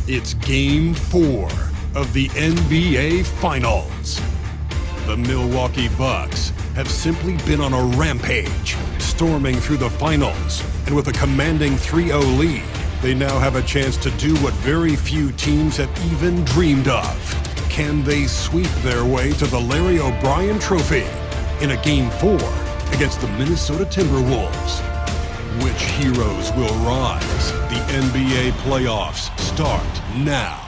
It's Game 4 of the NBA Finals. The Milwaukee Bucks have simply been on a rampage, storming through the finals, and with a commanding 3-0 lead, they now have a chance to do what very few teams have even dreamed of. Can they sweep their way to the Larry O'Brien Trophy in a Game 4 against the Minnesota Timberwolves? Which heroes will rise? The NBA playoffs start now.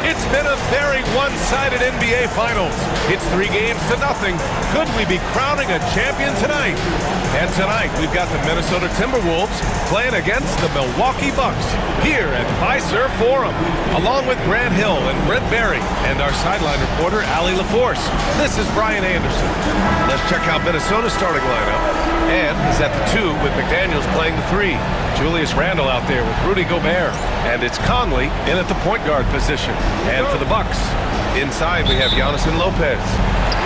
It's been a very one-sided NBA Finals. It's 3-0. Could we be crowning a champion tonight? And tonight, we've got the Minnesota Timberwolves playing against the Milwaukee Bucks here at Fiserv Forum, along with Grant Hill and Brent Barry and our sideline reporter, Allie LaForce. This is Brian Anderson. Let's check out Minnesota's starting lineup. And is at the 2 with McDaniels playing the 3. Julius Randle out there with Rudy Gobert. And it's Conley in at the point guard position. And for the Bucks, inside we have Giannis and Lopez.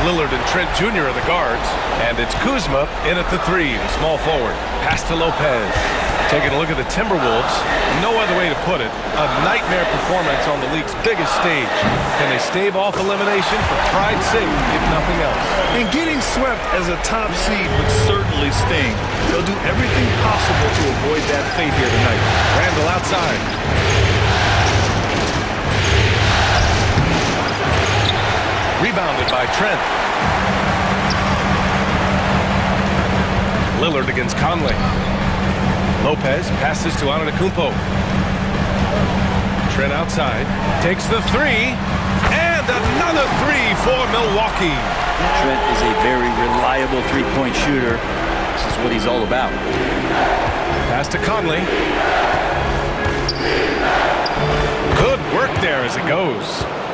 Lillard and Trent Jr. are the guards. And it's Kuzma in at the 3, the small forward. Pass to Lopez. Taking a look at the Timberwolves, no other way to put it, a nightmare performance on the league's biggest stage. Can they stave off elimination for pride's sake, if nothing else? And getting swept as a top seed would certainly sting. They'll do everything possible to avoid that fate here tonight. Randle outside. Rebounded by Trent. Lillard against Conley. Lopez passes to Antetokounmpo. Trent outside, takes the 3, and another 3 for Milwaukee. Trent is a very reliable three-point shooter. This is what he's all about. Pass to Conley. Good work there as it goes.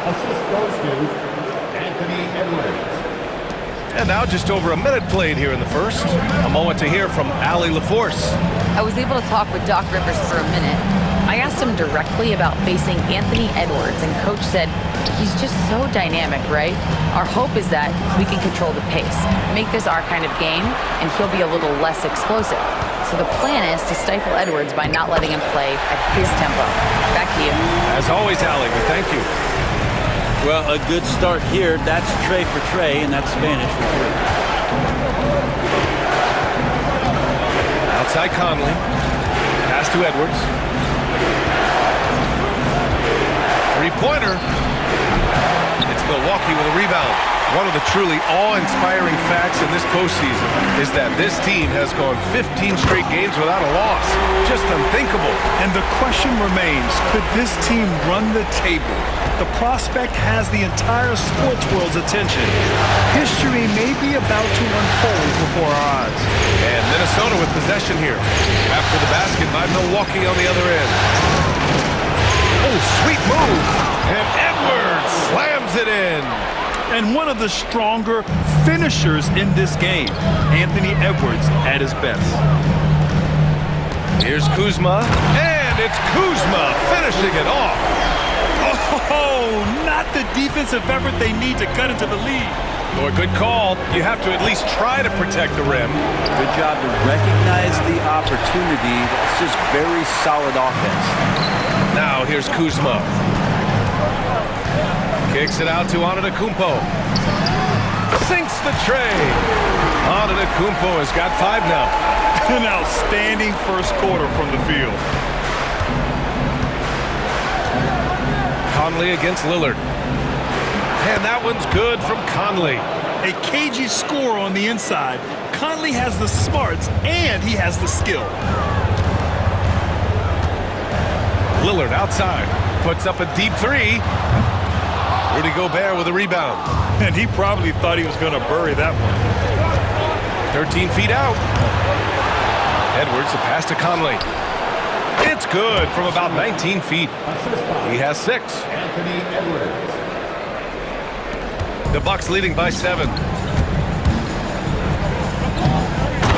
Assist goes to Anthony Edwards. And now just over a minute played here in the first. A moment to hear from Allie LaForce. I was able to talk with Doc Rivers for a minute. I asked him directly about facing Anthony Edwards, and Coach said he's just so dynamic, right? Our hope is that we can control the pace, make this our kind of game, and he'll be a little less explosive. So the plan is to stifle Edwards by not letting him play at his tempo. Back to you. As always, Allie, we thank you. Well, a good start here. That's Trey for Trey, and that's Spanish for Trey. Outside Conley. Pass to Edwards. Three-pointer. It's Milwaukee with a rebound. One of the truly awe-inspiring facts in this postseason is that this team has gone 15 straight games without a loss. Just unthinkable. And the question remains, could this team run the table? The prospect has the entire sports world's attention. History may be about to unfold before our eyes. And Minnesota with possession here. After the basket by Milwaukee on the other end. Oh, sweet move. And Edwards slams it in. And one of the stronger finishers in this game, Anthony Edwards at his best. Here's Kuzma, and it's Kuzma finishing it off. Oh, not the defensive effort they need to cut into the lead. Or good call. You have to at least try to protect the rim. Good job to recognize the opportunity. That's just very solid offense. Now here's Kuzma. Kicks it out to Antetokounmpo. Sinks the tray. Antetokounmpo has got 5 now. An outstanding first quarter from the field. Conley against Lillard. And that one's good from Conley. A cagey score on the inside. Conley has the smarts and he has the skill. Lillard outside. Puts up a deep 3. Rudy Gobert with a rebound. And he probably thought he was going to bury that one. 13 feet out. Edwards, the pass to Conley. It's good from about 19 feet. He has 6. Anthony Edwards. The Bucks leading by 7.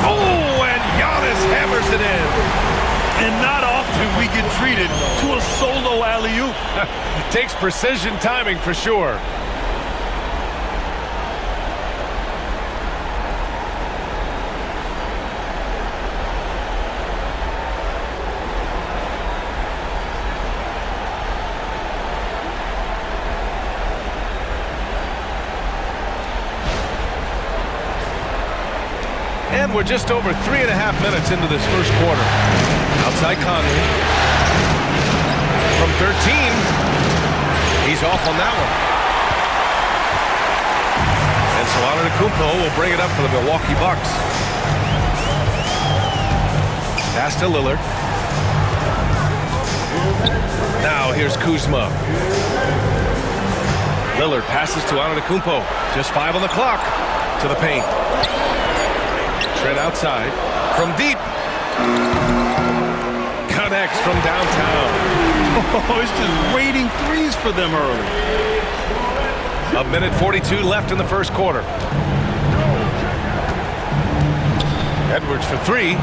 Oh, and Giannis hammers it in. And not often we get treated to a solo alley-oop. Takes precision timing for sure. And we're just over 3.5 minutes into this first quarter. Outside Conley. From 13. He's off on that one. And so Antetokounmpo will bring it up for the Milwaukee Bucks. Pass to Lillard. Now here's Kuzma. Lillard passes to Antetokounmpo. Just 5 on the clock. To the paint. Trent outside. From deep. Connects from downtown. Oh, it's just raining threes for them early. 1:42 left in the first quarter. Edwards for 3.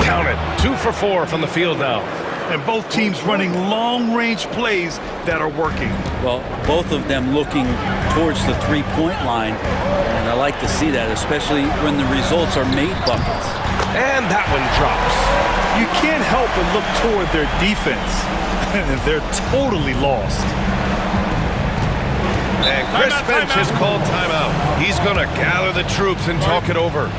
Count it. 2 for 4 from the field now. And both teams running long-range plays that are working. Well, both of them looking towards the three-point line, and I like to see that, especially when the results are made buckets. And that one drops. You can't help but look toward their defense. They're totally lost. And Chris Finch has called timeout. He's going to gather the troops and talk it over.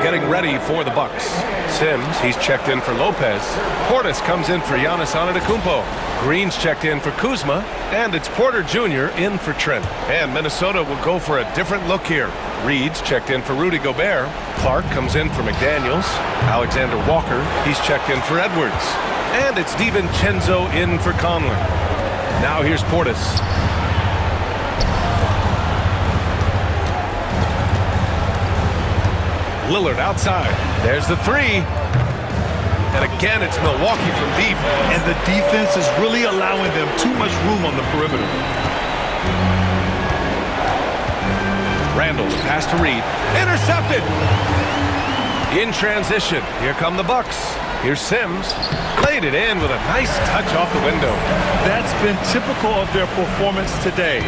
Getting ready for the Bucks. Sims, he's checked in for Lopez. Portis comes in for Giannis Antetokounmpo. Green's checked in for Kuzma. And it's Porter Jr. in for Trent. And Minnesota will go for a different look here. Reed's checked in for Rudy Gobert. Clark comes in for McDaniels. Alexander Walker, he's checked in for Edwards. And it's DiVincenzo in for Conley. Now here's Portis. Lillard outside. There's the 3. And again, it's Milwaukee from deep. And the defense is really allowing them too much room on the perimeter. Randall, pass to Reed. Intercepted! In transition, here come the Bucks. Here's Sims. Played it in with a nice touch off the window. That's been typical of their performance today.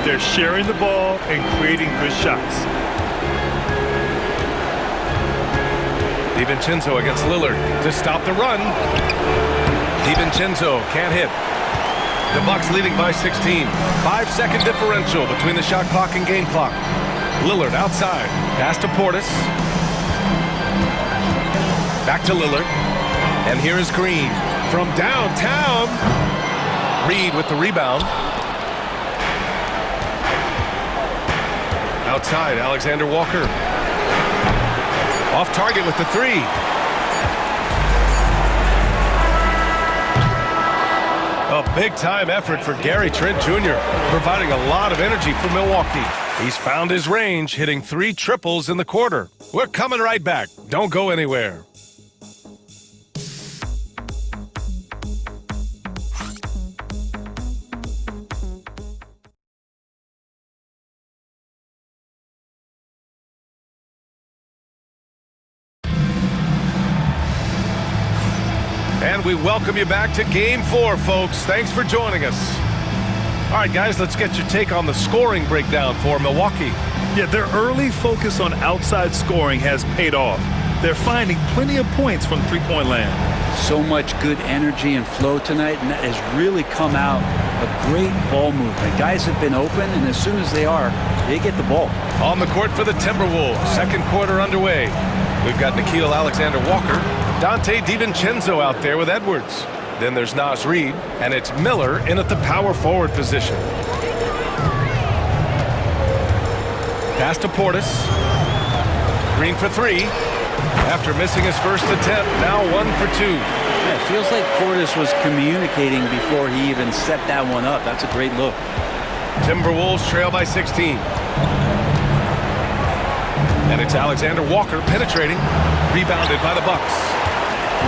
They're sharing the ball and creating good shots. DiVincenzo against Lillard to stop the run. DiVincenzo can't hit. The Bucks leading by 16. 5-second differential between the shot clock and game clock. Lillard outside. Pass to Portis. Back to Lillard. And here is Green from downtown. Reed with the rebound. Outside, Alexander Walker. Off target with the 3. A big-time effort for Gary Trent Jr., providing a lot of energy for Milwaukee. He's found his range, hitting 3 triples in the quarter. We're coming right back. Don't go anywhere. And we welcome you back to Game 4, folks. Thanks for joining us. All right, guys, let's get your take on the scoring breakdown for Milwaukee. Yeah, their early focus on outside scoring has paid off. They're finding plenty of points from three-point land. So much good energy and flow tonight, and that has really come out of great ball movement. Guys have been open, and as soon as they are, they get the ball. On the court for the Timberwolves, second quarter underway. We've got Nickeil Alexander-Walker, Dante DiVincenzo out there with Edwards. Then there's Naz Reid, and it's Miller in at the power forward position. Pass to Portis. Green for three. After missing his first attempt, now 1 for 2. Yeah, it feels like Portis was communicating before he even set that one up. That's a great look. Timberwolves trail by 16. And it's Alexander Walker penetrating. Rebounded by the Bucks.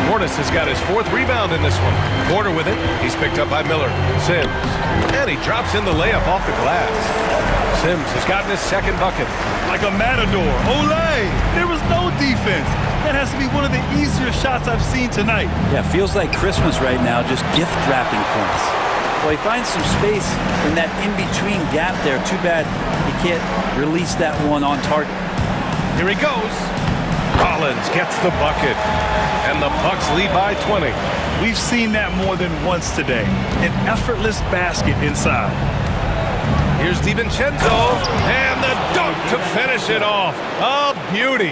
Portis has got his 4th rebound in this one. Porter with it. He's picked up by Miller. Sims. And he drops in the layup off the glass. Sims has gotten his 2nd bucket. Like a matador. Olay! There was no defense. That has to be one of the easier shots I've seen tonight. Yeah, feels like Christmas right now, just gift wrapping points. Well, he finds some space in that in-between gap there. Too bad he can't release that one on target. Here he goes. Collins gets the bucket. And the Bucks lead by 20. We've seen that more than once today. An effortless basket inside. Here's DiVincenzo. And the dunk to finish it off. A beauty.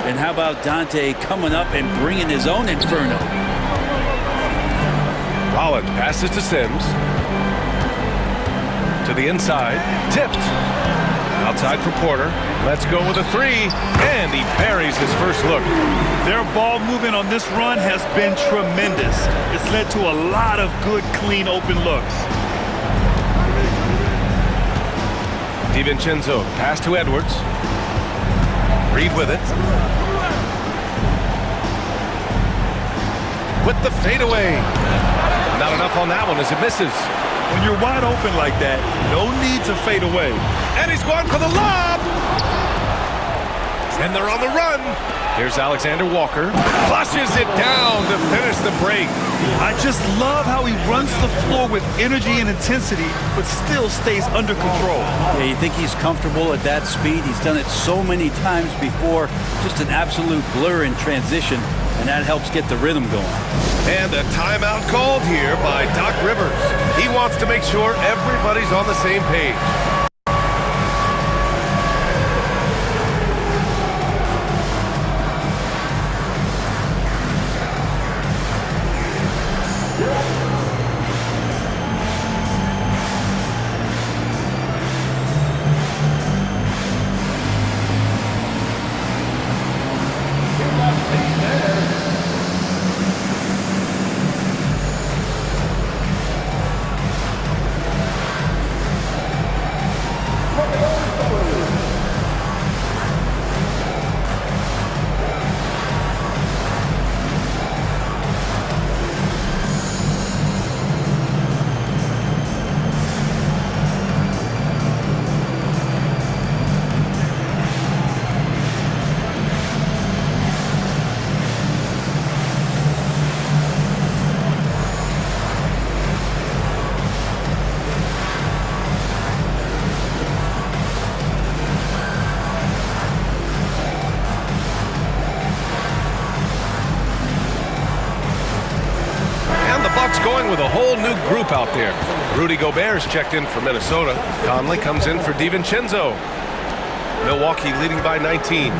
And how about Dante coming up and bringing his own inferno? Rollins passes to Sims. To the inside. Tipped. Outside for Porter. Let's go with a 3. And he buries his first look. Their ball movement on this run has been tremendous. It's led to a lot of good, clean, open looks. DiVincenzo, pass to Edwards. Reid with it. With the fadeaway. Not enough on that one as it misses. When you're wide open like that, no need to fade away. And he's going for the lob. And they're on the run. Here's Alexander Walker. Flushes it down to finish the break. I just love how he runs the floor with energy and intensity, but still stays under control. Yeah, you think he's comfortable at that speed? He's done it so many times before. Just an absolute blur in transition, and that helps get the rhythm going. And a timeout called here by Doc Rivers. He wants to make sure everybody's on the same page. Going with a whole new group out there. Rudy Gobert's checked in for Minnesota. Conley comes in for DiVincenzo. Milwaukee leading by 19.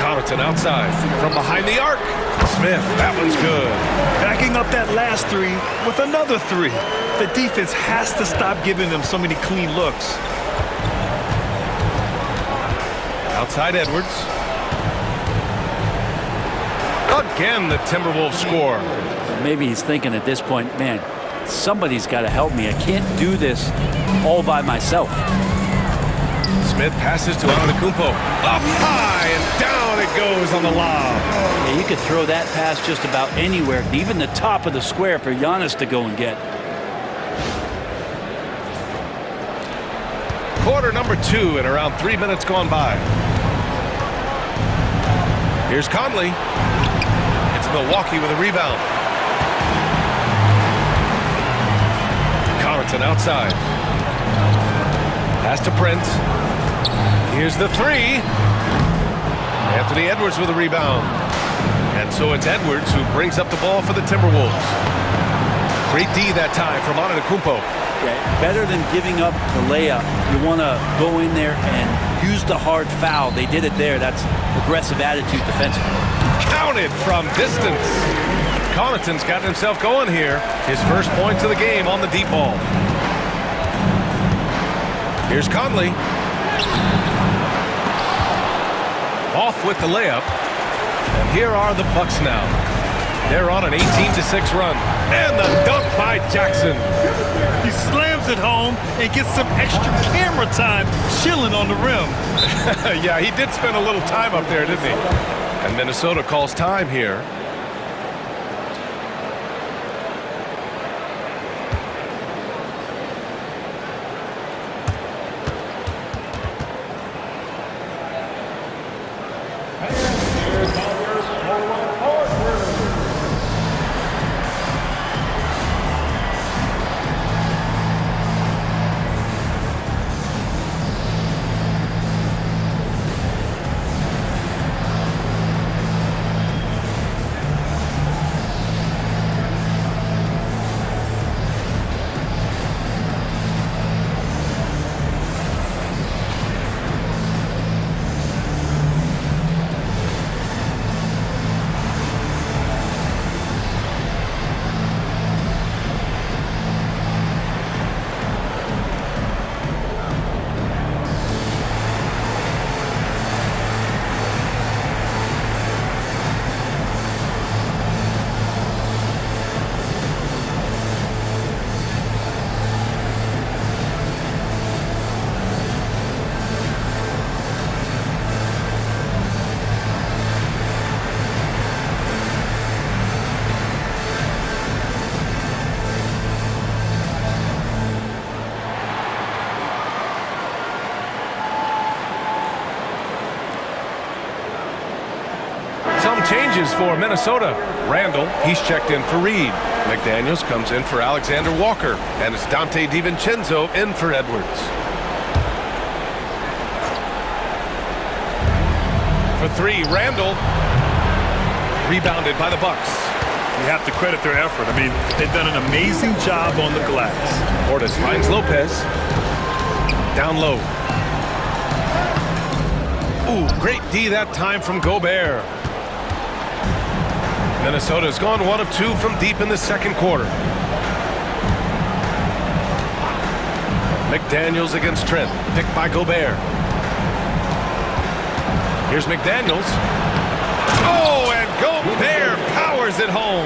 Connaughton outside from behind the arc. Smith, that one's good. Backing up that last 3 with another 3. The defense has to stop giving them so many clean looks. Outside Edwards. Again, the Timberwolves score. Maybe he's thinking at this point, man, somebody's got to help me. I can't do this all by myself. Smith passes to Antetokounmpo. Up high and down it goes on the lob. Yeah, you could throw that pass just about anywhere, even the top of the square for Giannis to go and get. Quarter number 2 and around 3 minutes gone by. Here's Conley. Milwaukee with a rebound. Connaughton outside. Pass to Prince. Here's the three. Anthony Edwards with a rebound. And so it's Edwards who brings up the ball for the Timberwolves. Great D that time from Antetokounmpo. Yeah, better than giving up the layup. You want to go in there and use the hard foul. They did it there. That's aggressive attitude defensively. Counted from distance. Connaughton's got himself going here. His first points of the game on the deep ball. Here's Conley. Off with the layup. And here are the Bucks now. They're on an 18-6 run. And the dunk by Jackson. He slams it home and gets some extra camera time chilling on the rim. Yeah, he did spend a little time up there, didn't he? And Minnesota calls time here. Changes for Minnesota. Randall, he's checked in for Reed. McDaniels comes in for Alexander Walker. And it's Dante DiVincenzo in for Edwards. For three, Randall. Rebounded by the Bucks. You have to credit their effort. I mean, they've done an amazing job on the glass. Portis finds Lopez. Down low. Ooh, great D that time from Gobert. Minnesota's gone 1 of 2 from deep in the second quarter. McDaniels against Trent, picked by Gobert. Here's McDaniels. Oh, and Gobert powers it home.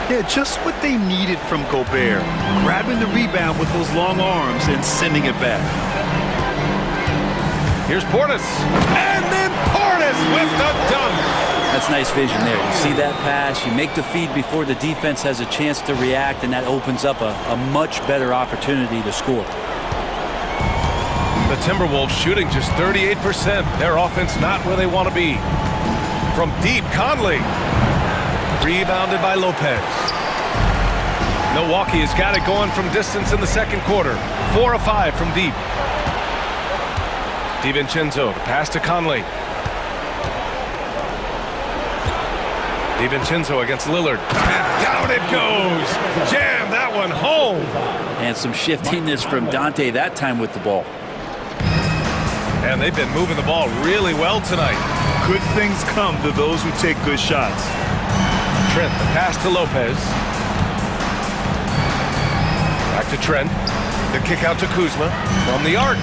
Yeah, just what they needed from Gobert. Grabbing the rebound with those long arms and sending it back. Here's Portis. And then Portis with the dunk. That's nice vision there. You see that pass, you make the feed before the defense has a chance to react, and that opens up a much better opportunity to score. The Timberwolves shooting just 38%. Their offense not where they want to be. From deep, Conley. Rebounded by Lopez. Milwaukee has got it going from distance in the second quarter. 4 of 5 from deep. DiVincenzo, the pass to Conley. DiVincenzo against Lillard. And down it goes. Jam that one home. And some shiftiness from Dante that time with the ball. And they've been moving the ball really well tonight. Good things come to those who take good shots. Trent, the pass to Lopez. Back to Trent. The kick out to Kuzma from the arc.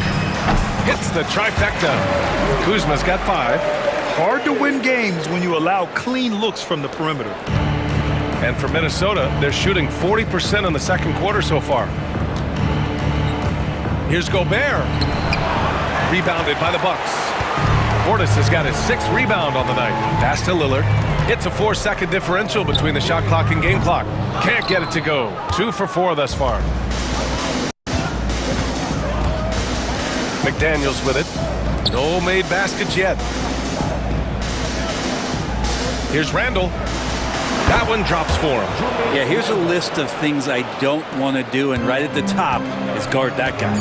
Hits the trifecta. Kuzma's got 5. Hard to win games when you allow clean looks from the perimeter. And for Minnesota, they're shooting 40% in the second quarter so far. Here's Gobert. Rebounded by the Bucks. Portis has got his 6th rebound on the night. Pass to Lillard. It's a 4-second differential between the shot clock and game clock. Can't get it to go. 2 for 4 thus far. McDaniels with it. No made baskets yet. Here's Randall. That one drops for him. Yeah, here's a list of things I don't want to do, and right at the top is guard that guy.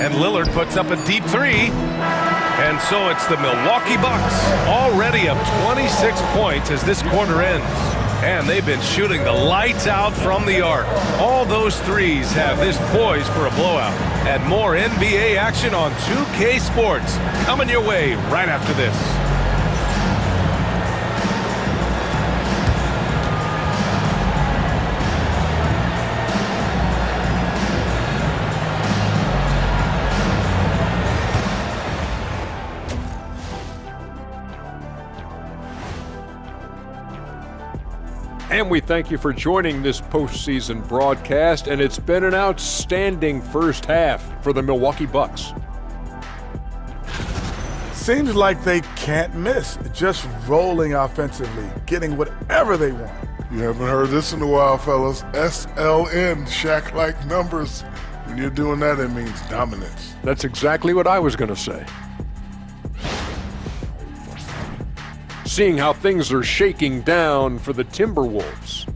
And Lillard puts up a deep three. And so it's the Milwaukee Bucks already up 26 points as this quarter ends. And they've been shooting the lights out from the arc. All those threes have this poised for a blowout. And more NBA action on 2K Sports coming your way right after this. And we thank you for joining this postseason broadcast, and it's been an outstanding first half for the Milwaukee Bucks. Seems like they can't miss, just rolling offensively, getting whatever they want. You haven't heard this in a while, fellas. SLN, Shaq-like numbers. When you're doing that, it means dominance. That's exactly what I was going to say. Seeing how things are shaking down for the Timberwolves.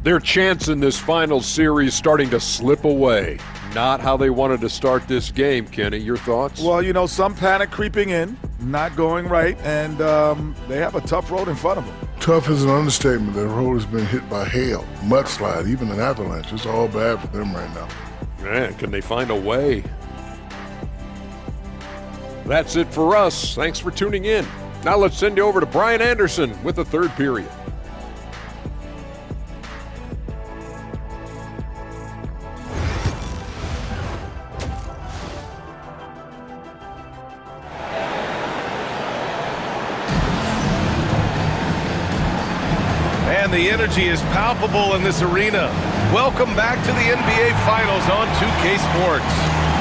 Their chance in this final series starting to slip away. Not how they wanted to start this game, Kenny. Your thoughts? Well, you know, some panic creeping in, not going right, and they have a tough road in front of them. Tough is an understatement. Their road has been hit by hail, mudslide, even an avalanche. It's all bad for them right now. Man, can they find a way? That's it for us. Thanks for tuning in. Now let's send you over to Brian Anderson with the third period. And the energy is palpable in this arena. Welcome back to the NBA Finals on 2K Sports.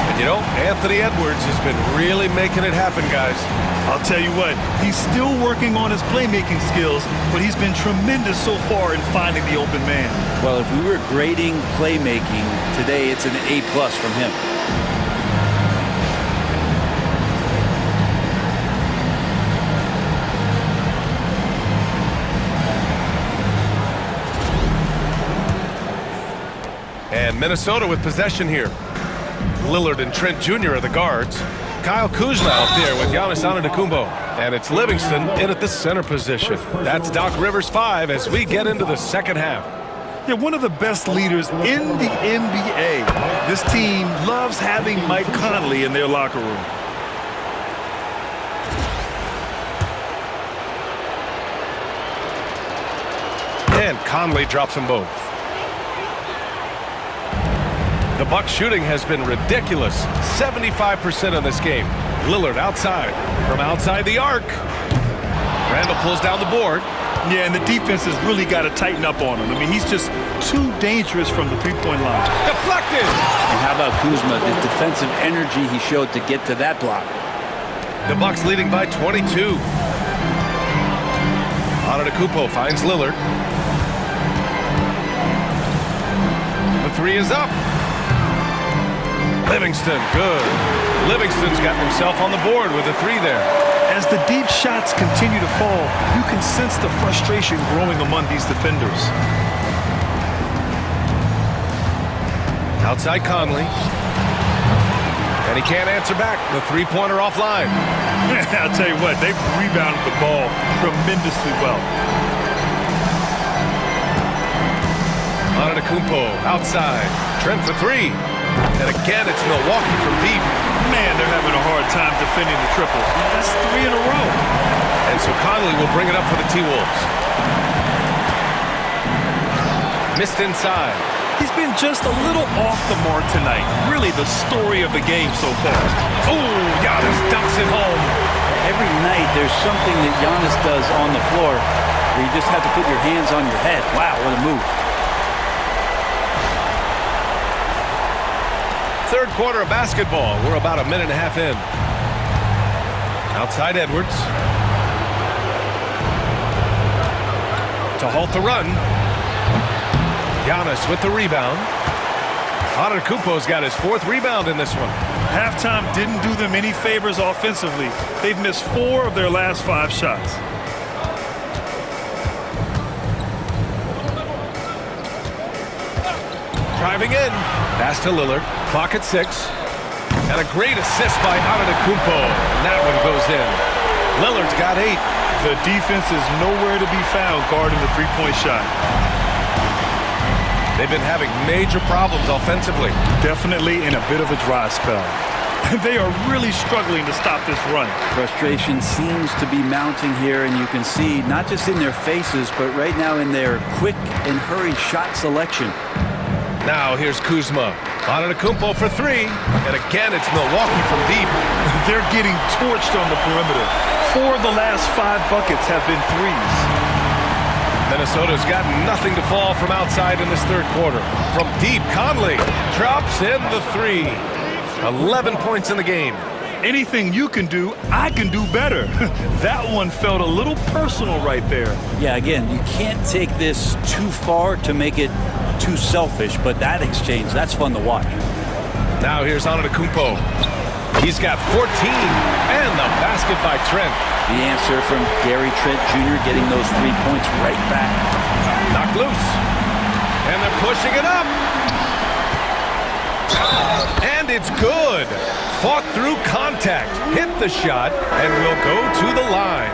And you know, Anthony Edwards has been really making it happen, guys. I'll tell you what, he's still working on his playmaking skills, but he's been tremendous so far in finding the open man. Well, if we were grading playmaking today, it's an A+ from him. And Minnesota with possession here. Lillard and Trent Jr. are the guards. Kyle Kuzma out there with Giannis Antetokounmpo. And it's Livingston in at the center position. That's Doc Rivers 5 as we get into the second half. Yeah, one of the best leaders in the NBA. This team loves having Mike Conley in their locker room. And Conley drops them both. The Bucks shooting has been ridiculous. 75% in this game. Lillard outside. From outside the arc. Randall pulls down the board. Yeah, and the defense has really got to tighten up on him. I mean, he's just too dangerous from the three-point line. Deflected! And how about Kuzma, the defensive energy he showed to get to that block. The Bucks leading by 22. Antetokounmpo finds Lillard. The three is up. Livingston, good. Livingston's got himself on the board with a three there. As the deep shots continue to fall, you can sense the frustration growing among these defenders. Outside Conley. And he can't answer back. The three-pointer offline. I'll tell you what, they've rebounded the ball tremendously well. Antetokounmpo outside. Trent for three. And again, it's Milwaukee from deep. Man, they're having a hard time defending the triple. That's 3 in a row. And so Conley will bring it up for the T-Wolves. Missed inside. He's been just a little off the mark tonight. Really the story of the game so far. Oh, Giannis dunks it home. Every night there's something that Giannis does on the floor where you just have to put your hands on your head. Wow, what a move. Third quarter of basketball. We're about a minute and a half in. Outside Edwards. To halt the run. Giannis with the rebound. Antetokounmpo's got his 4th rebound in this one. Halftime didn't do them any favors offensively. They've missed 4 of their last 5 shots. Driving in. Pass to Lillard. Clock at 6. And a great assist by Antetokounmpo. And that one goes in. Lillard's got 8. The defense is nowhere to be found guarding the three-point shot. They've been having major problems offensively. Definitely in a bit of a dry spell. They are really struggling to stop this run. Frustration seems to be mounting here, and you can see not just in their faces, but right now in their quick and hurried shot selection. Now here's Kuzma. Antetokounmpo for 3. And again, it's Milwaukee from deep. They're getting torched on the perimeter. 4 of the last 5 buckets have been threes. Minnesota's got nothing to fall from outside in this third quarter. From deep, Conley drops in the 3. 11 points in the game. Anything you can do, I can do better. That one felt a little personal right there. Yeah, again, you can't take this too far to make it too selfish, but that exchange, that's fun to watch. Now here's Antetokounmpo. He's got 14, and the basket by Trent. The answer from Gary Trent Jr. getting those 3 points right back. Knocked loose, and they're pushing it up. And it's good. Fought through contact, hit the shot, and will go to the line.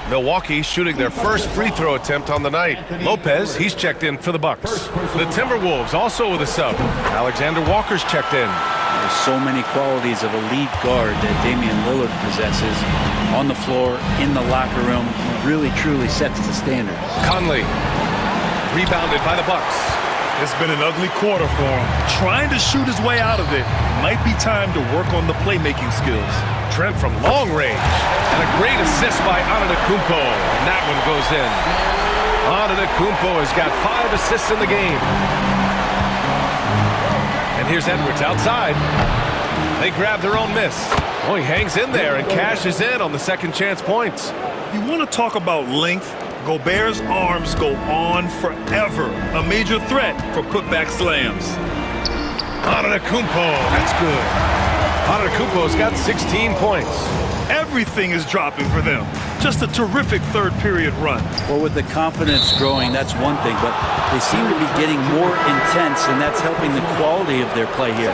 Milwaukee shooting their first free throw attempt on the night. Lopez, he's checked in for the Bucks. The Timberwolves also with a sub. Alexander Walker's checked in. There's so many qualities of elite guard that Damian Lillard possesses on the floor, in the locker room. He really, truly sets the standard. Conley, rebounded by the Bucks. It's been an ugly quarter for him. Trying to shoot his way out of it. Might be time to work on the playmaking skills. Trent from long range. And a great assist by Antetokounmpo. And that one goes in. Antetokounmpo has got 5 assists in the game. And here's Edwards outside. They grab their own miss. Oh, he hangs in there and cashes in on the second chance points. You want to talk about length? Gobert's arms go on forever. A major threat for putback slams. Antetokounmpo, that's good. Antetokounmpo's got 16 points. Everything is dropping for them. Just a terrific third period run. Well, with the confidence growing, that's one thing, but they seem to be getting more intense, and that's helping the quality of their play here.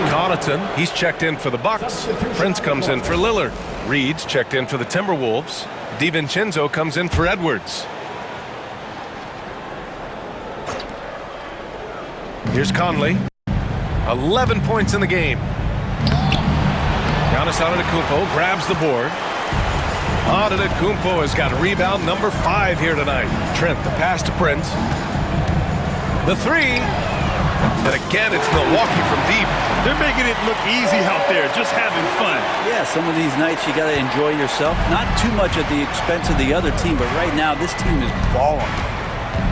Connaughton, he's checked in for the Bucks. Prince comes in for Lillard. Reed's checked in for the Timberwolves. DiVincenzo comes in for Edwards. Here's Conley. 11 points in the game. Giannis Antetokounmpo grabs the board. Antetokounmpo has got rebound number 5 here tonight. Trent, the pass to Prince. The 3. And again, it's Milwaukee from deep. They're making it look easy out there, just having fun. Yeah, some of these nights you got to enjoy yourself. Not too much at the expense of the other team, but right now this team is balling.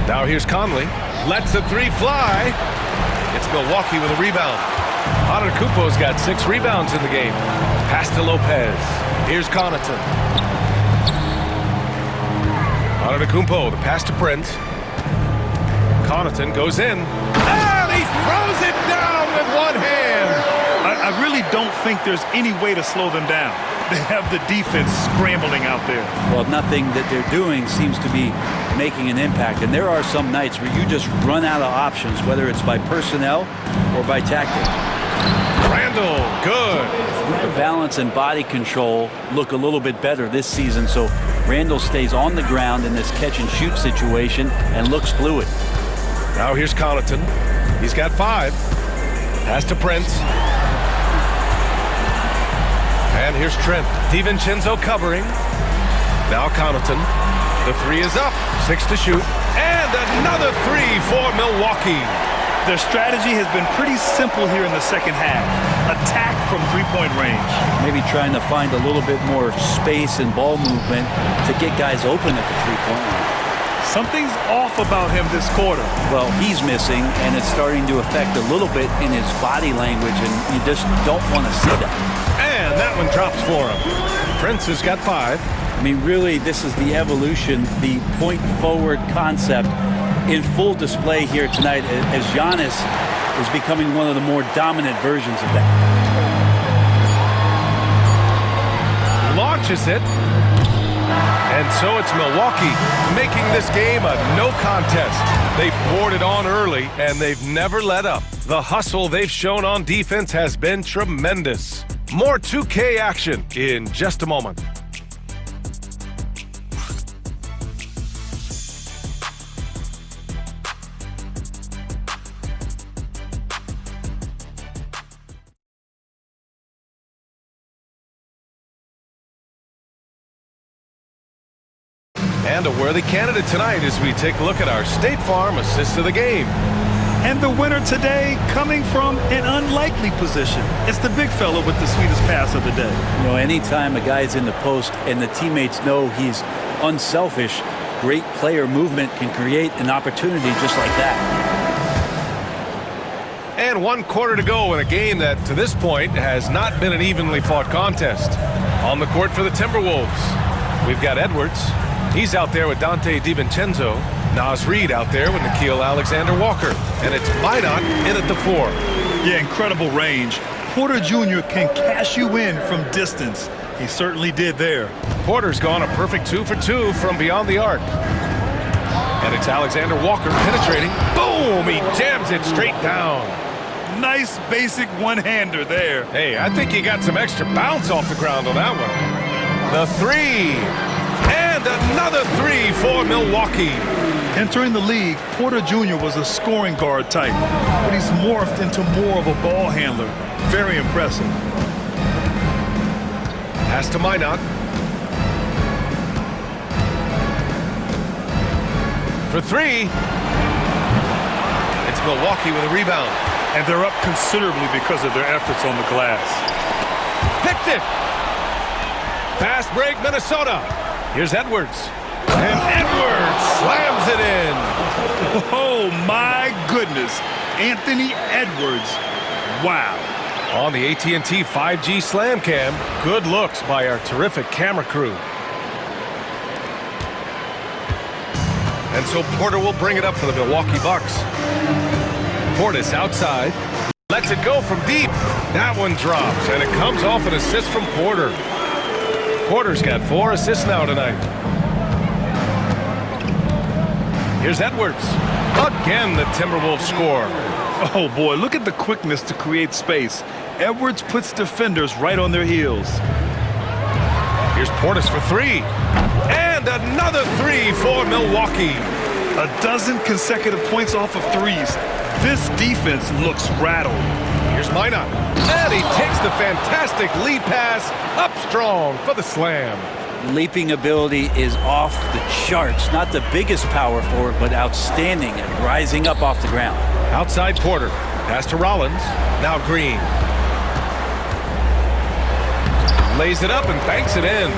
Now here's Conley. Lets the 3 fly. It's Milwaukee with a rebound. Antetokounmpo's got 6 rebounds in the game. Pass to Lopez. Here's Connaughton. Antetokounmpo, the pass to Prince. Connaughton goes in. And he throws it down with one hand. I really don't think there's any way to slow them down. They have the defense scrambling out there. Well, nothing that they're doing seems to be making an impact. And there are some nights where you just run out of options, whether it's by personnel or by tactic. Randall, good. The balance and body control look a little bit better this season, so Randall stays on the ground in this catch-and-shoot situation and looks fluid. Now here's Connaughton. He's got 5. Pass to Prince. And here's Trent. DiVincenzo covering. Now Connaughton. The 3 is up. 6 to shoot. And another 3 for Milwaukee. Their strategy has been pretty simple here in the second half. Attack from three-point range. Maybe trying to find a little bit more space and ball movement to get guys open at the three-point line. Something's off about him this quarter. Well, he's missing, and it's starting to affect a little bit in his body language, and you just don't want to see that. And that one drops for him. Prince has got 5. I mean, really, this is the evolution, the point-forward concept in full display here tonight as Giannis is becoming one of the more dominant versions of that. Launches it. And so it's Milwaukee making this game a no contest. They poured it on early, and they've never let up. The hustle they've shown on defense has been tremendous. More 2K action in just a moment. And a worthy candidate tonight as we take a look at our State Farm assist of the game. And the winner today coming from an unlikely position. It's the big fella with the sweetest pass of the day. You know, anytime a guy's in the post and the teammates know he's unselfish, great player movement can create an opportunity just like that. And 1 quarter to go in a game that, to this point, has not been an evenly fought contest. On the court for the Timberwolves, we've got Edwards. He's out there with Dante DiVincenzo. Naz Reid out there with Nickeil Alexander-Walker. And it's Minot in at the 4. Yeah, incredible range. Porter Jr. can cash you in from distance. He certainly did there. Porter's gone a perfect 2 for 2 from beyond the arc. And it's Alexander-Walker penetrating. Boom! He jams it straight down. Nice basic one-hander there. Hey, I think he got some extra bounce off the ground on that one. The 3. And another 3 for Milwaukee. Entering the league, Porter Jr. was a scoring guard type, but he's morphed into more of a ball handler. Very impressive. Pass to Minot. For 3. It's Milwaukee with a rebound. And they're up considerably because of their efforts on the glass. Picked it. Fast break, Minnesota. Here's Edwards. And Edwards slams it in. Oh, my goodness. Anthony Edwards. Wow. On the AT&T 5G Slam Cam, good looks by our terrific camera crew. And so Porter will bring it up for the Milwaukee Bucks. Portis outside. Lets it go from deep. That one drops, and it comes off an assist from Porter. Porter's got 4 assists now tonight. Here's Edwards. Again, the Timberwolves score. Oh, boy, look at the quickness to create space. Edwards puts defenders right on their heels. Here's Portis for 3. And another 3 for Milwaukee. A dozen consecutive points off of threes. This defense looks rattled. Here's Minot. And he takes the fantastic lead pass up strong for the slam. Leaping ability is off the charts. Not the biggest power forward, but outstanding at rising up off the ground. Outside Porter. Pass to Rollins. Now Green. Lays it up and banks it in.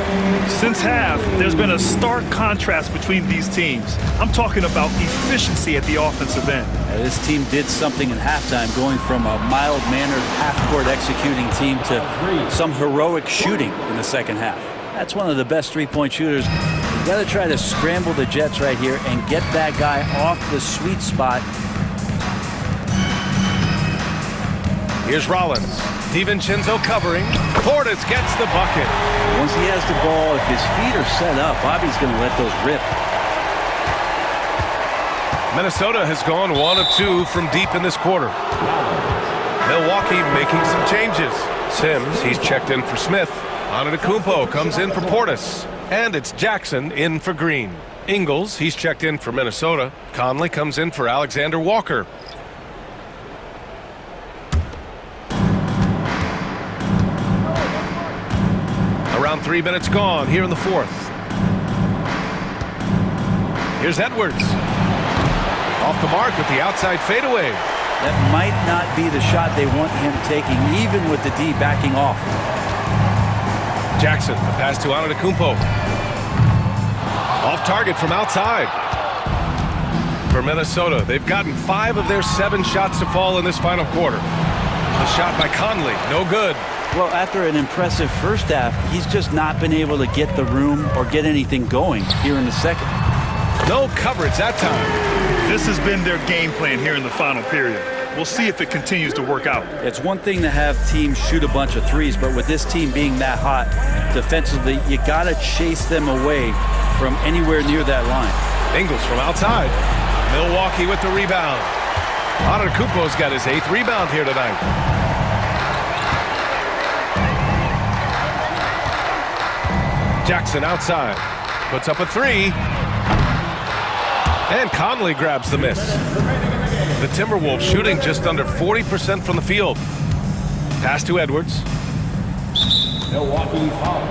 Since half, there's been a stark contrast between these teams. I'm talking about efficiency at the offensive end. This team did something in halftime, going from a mild-mannered half-court executing team to some heroic shooting in the second half. That's one of the best three-point shooters. You've got to try to scramble the Jets right here and get that guy off the sweet spot. Here's Rollins. DiVincenzo covering. Portis gets the bucket. Once he has the ball, if his feet are set up, Bobby's going to let those rip. Minnesota has gone 1 of 2 from deep in this quarter. Milwaukee making some changes. Sims, he's checked in for Smith. Antetokounmpo comes in for Portis. And it's Jackson in for Green. Ingles, he's checked in for Minnesota. Conley comes in for Alexander-Walker. Around 3 minutes gone here in the 4th. Here's Edwards. Off the mark with the outside fadeaway. That might not be the shot they want him taking, even with the D backing off. Jackson, the pass to Antetokounmpo. Off target from outside. For Minnesota, they've gotten 5 of their 7 shots to fall in this final quarter. The shot by Conley, no good. Well, after an impressive first half, he's just not been able to get the room or get anything going here in the second. No coverage that time. This has been their game plan here in the final period. We'll see if it continues to work out. It's one thing to have teams shoot a bunch of threes, but with this team being that hot defensively, you got to chase them away from anywhere near that line. Ingles from outside. Milwaukee with the rebound. Antetokounmpo's got his 8th rebound here tonight. Jackson outside. Puts up a 3. And Conley grabs the miss. The Timberwolves shooting just under 40% from the field. Pass to Edwards. Milwaukee foul.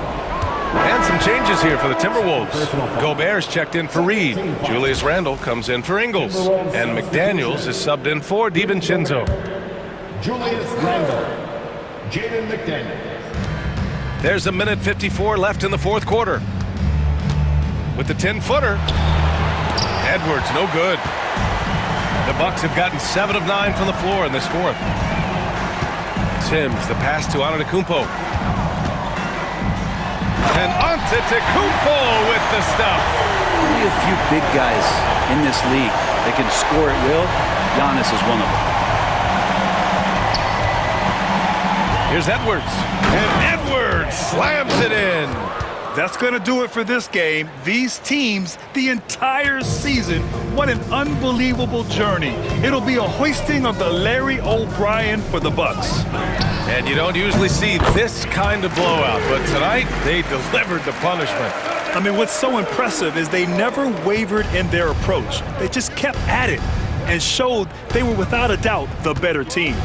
And some changes here for the Timberwolves. Gobert's checked in for Reed. Julius Randle comes in for Ingles. And McDaniels is subbed in for DiVincenzo. Julius Randle. Jaden McDaniels. There's a minute 54 left in the 4th quarter. With the 10-footer. Edwards, no good. The Bucks have gotten 7 of 9 from the floor in this 4th. Sims, the pass to Antetokounmpo. And Antetokounmpo with the stuff. Only a few big guys in this league that can score at will. Giannis is one of them. Here's Edwards. And Edwards slams it in. That's going to do it for this game. These teams, the entire season, what an unbelievable journey. It'll be a hoisting of the Larry O'Brien for the Bucks. And you don't usually see this kind of blowout, but tonight they delivered the punishment. I mean, what's so impressive is they never wavered in their approach. They just kept at it and showed they were without a doubt the better team.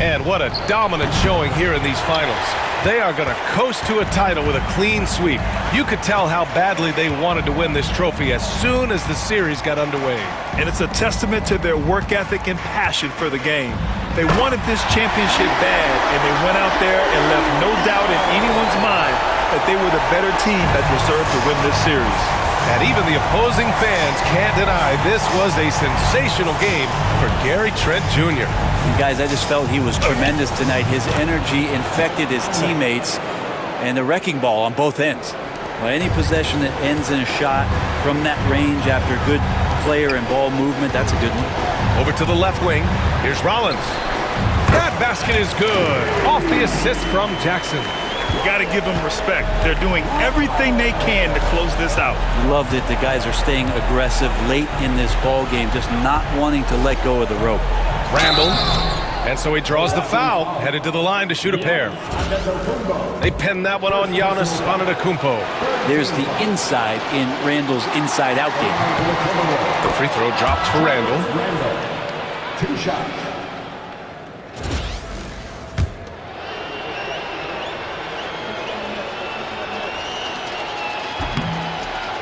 And what a dominant showing here in these finals. They are going to coast to a title with a clean sweep. You could tell how badly they wanted to win this trophy as soon as the series got underway. And it's a testament to their work ethic and passion for the game. They wanted this championship bad, and they went out there and left no doubt in anyone's mind that they were the better team that deserved to win this series. And even the opposing fans can't deny this was a sensational game for Gary Trent Jr. And guys, I just felt he was tremendous tonight. His energy infected his teammates, and the wrecking ball on both ends. Well, any possession that ends in a shot from that range after good player and ball movement, that's a good one. Over to the left wing. Here's Rollins. That basket is good. Off the assist from Jackson. You got to give them respect. They're doing everything they can to close this out. Loved it. The guys are staying aggressive late in this ball game, just not wanting to let go of the rope. Randle. And so he draws the foul, headed to the line to shoot a pair. They pin that one on Giannis Antetokounmpo. There's the inside in Randle's inside-out game. The free throw drops for Randle. 2 shots.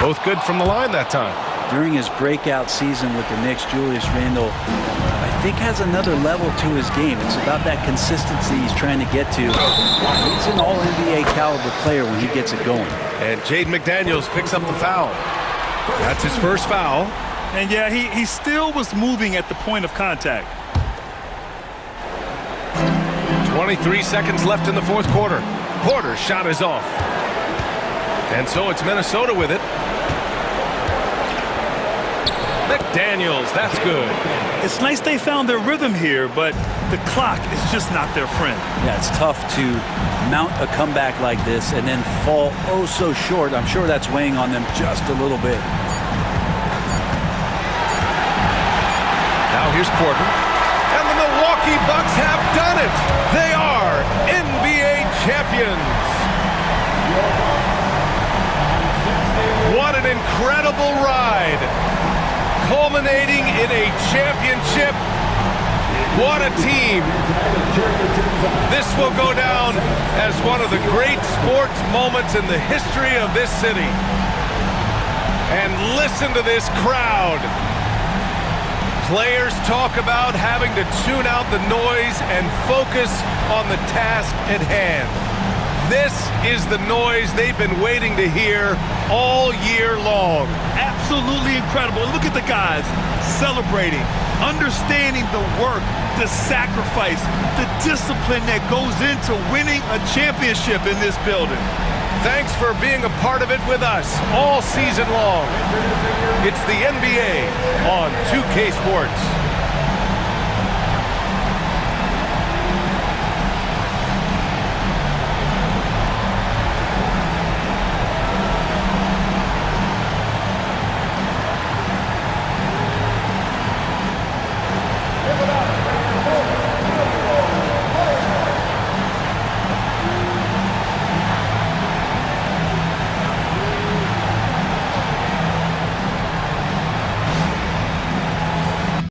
Both good from the line that time. During his breakout season with the Knicks, Julius Randle, I think, has another level to his game. It's about that consistency he's trying to get to. He's an all-NBA caliber player when he gets it going. And Jaden McDaniels picks up the foul. That's his first foul. And yeah, he still was moving at the point of contact. 23 seconds left in the 4th quarter. Porter's shot is off. And so it's Minnesota with it. McDaniels, that's good. It's nice they found their rhythm here, but the clock is just not their friend. Yeah, it's tough to mount a comeback like this and then fall oh so short. I'm sure that's weighing on them just a little bit. Now here's Porter. And the Milwaukee Bucks have done it. They are NBA champions. What an incredible ride. Culminating in a championship. What a team. This will go down as one of the great sports moments in the history of this city. And listen to this crowd. Players talk about having to tune out the noise and focus on the task at hand. This is the noise they've been waiting to hear all year long. Absolutely incredible. Look at the guys celebrating, understanding the work, the sacrifice, the discipline that goes into winning a championship in this building. Thanks for being a part of it with us all season long. It's the NBA on 2K Sports.